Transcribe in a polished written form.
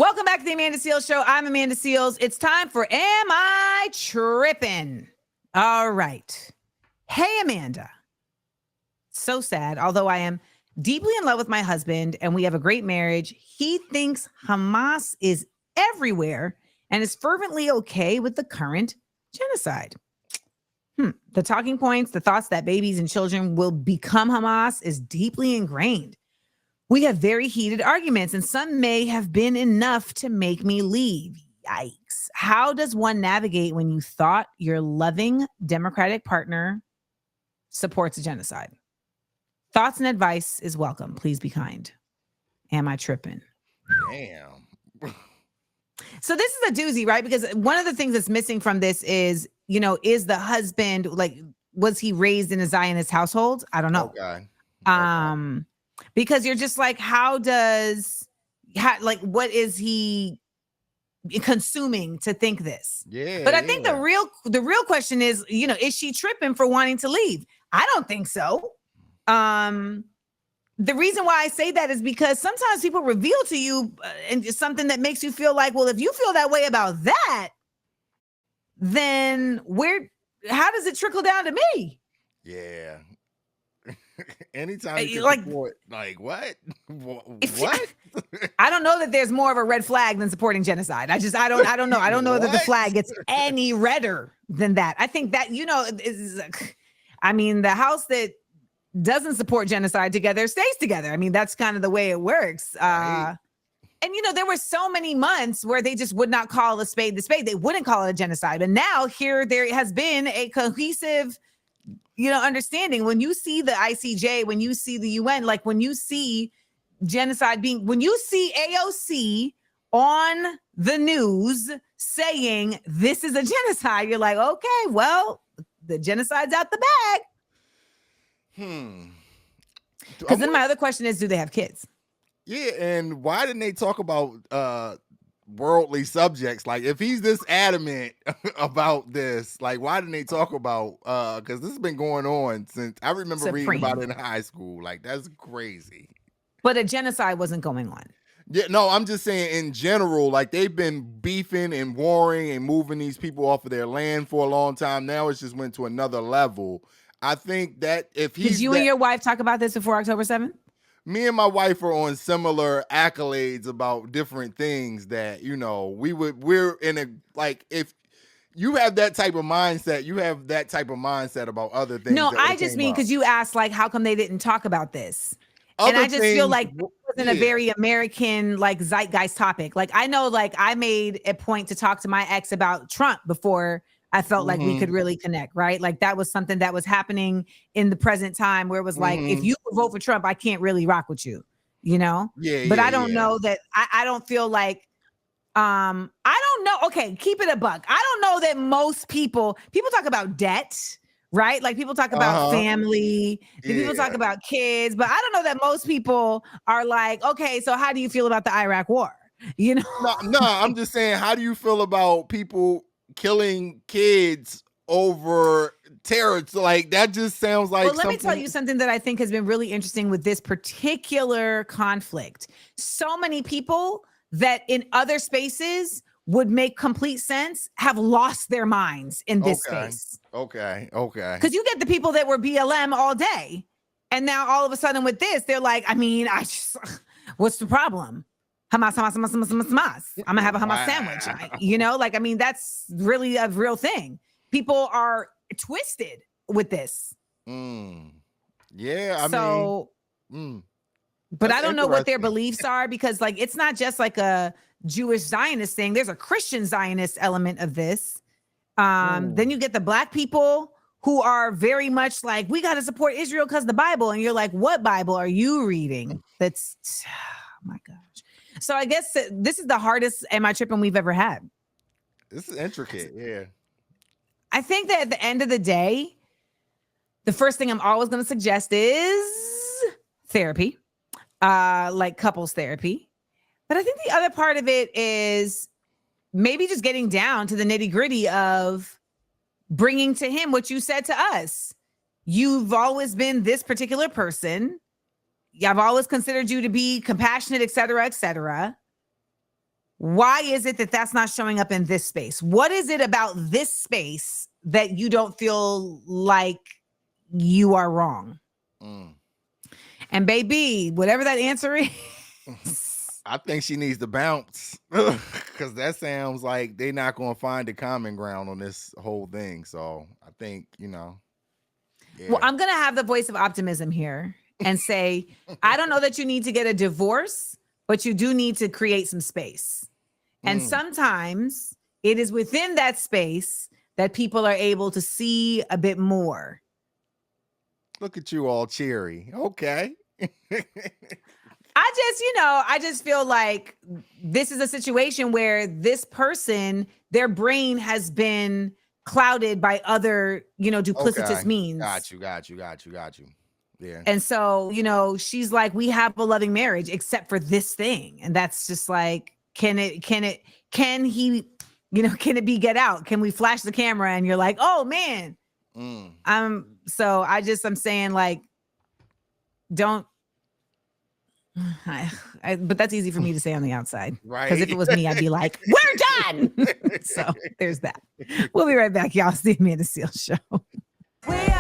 Welcome back to the Amanda Seales Show. I'm Amanda Seales. It's time for Am I Trippin'? All right. Hey, Amanda. So sad. Although I am deeply in love with my husband and we have a great marriage, he thinks Hamas is everywhere and is fervently okay with the current genocide. The talking points, the thoughts that babies and children will become Hamas is deeply ingrained. We have very heated arguments, and some may have been enough to make me leave. Yikes. How does one navigate when you thought your loving Democratic partner supports a genocide? Thoughts and advice is welcome. Please be kind. Am I tripping? Damn. So this is a doozy, right? Because one of the things that's missing from this is, is the husband, like, was he raised in a Zionist household? I don't know. Okay. Because you're just like, what is he consuming to think this? Yeah. But I think the real question is, is she tripping for wanting to leave? I don't think so. The reason why I say that is because sometimes people reveal to you and something that makes you feel like, well, if you feel that way about that, then how does it trickle down to me? Yeah. Anytime you like support, like what? What? I don't know that there's more of a red flag than supporting genocide. I don't know. I don't know that the flag gets any redder than that. I think that, the house that doesn't support genocide together stays together. I mean, that's kind of the way it works. Right. And, there were so many months where they just would not call a spade the spade. They wouldn't call it a genocide. But now there has been a cohesive understanding. When you see the ICJ, when you see the UN, like when you see genocide when you see AOC on the news saying this is a genocide, you're like, okay, well, the genocide's out the bag. Because then my other question is, do they have kids? Yeah, and why didn't they talk about worldly subjects? Like, if he's this adamant about this, like, why didn't they talk about because this has been going on since I remember reading about it in high school. Like, that's crazy. But a genocide wasn't going on. Yeah, no, I'm just saying in general, like, they've been beefing and warring and moving these people off of their land for a long time. Now it's just went to another level. I think that if he's Did you and your wife talk about this before October 7th? Me and my wife are on similar accolades about different things that, we're in a, like, if you have that type of mindset, you have that type of mindset about other things. No, I just mean because you asked, like, how come they didn't talk about this? Other and I just feel like it wasn't yeah. a very American, like, zeitgeist topic. Like, I know, like, I made a point to talk to my ex about Trump before I felt like we could really connect, right? Like, that was something that was happening in the present time where it was like, if you vote for Trump, I can't really rock with you, Yeah. But I don't know that I don't feel like, I don't know. Okay, keep it a buck. I don't know that most people talk about debt, right? Like, people talk about family, people talk about kids, but I don't know that most people are like, okay, so how do you feel about the Iraq war? No, I'm just saying, how do you feel about people killing kids over terror? So, like, that just sounds like. Well, let me tell you something that I think has been really interesting with this particular conflict. So many people that in other spaces would make complete sense have lost their minds in this space. Okay. Because you get the people that were BLM all day, and now all of a sudden with this, they're like, what's the problem? Hamas. I'm gonna have a Hamas sandwich. That's really a real thing. People are twisted with this. Yeah, but I don't know what their beliefs are, because, like, it's not just like a Jewish Zionist thing. There's a Christian Zionist element of this. Then you get the Black people who are very much like, we got to support Israel because the Bible. And you're like, what Bible are you reading? That's, oh my gosh. So I guess this is the hardest Am I Tripping we've ever had. This is intricate. Yeah. I think that at the end of the day, the first thing I'm always going to suggest is therapy, like couples therapy. But I think the other part of it is maybe just getting down to the nitty gritty of bringing to him what you said to us. You've always been this particular person. I've always considered you to be compassionate, et cetera, et cetera. Why is it that that's not showing up in this space? What is it about this space that you don't feel like you are wrong? And baby, whatever that answer is, I think she needs to bounce because that sounds like they're not going to find a common ground on this whole thing. So I think, yeah. Well, I'm going to have the voice of optimism here and say, I don't know that you need to get a divorce, but you do need to create some space. And sometimes it is within that space that people are able to see a bit more. Look at you all cheery. Okay. I just feel like this is a situation where this person, their brain has been clouded by other, duplicitous means. Got you. Yeah. And so, she's like, we have a loving marriage except for this thing. And that's just like, can it be get out? Can we flash the camera and you're like, oh man. I'm saying like, don't, but that's easy for me to say on the outside. Right. Because if it was me, I'd be like, we're done. So there's that. We'll be right back, y'all. It's the Amanda Seales Show. We are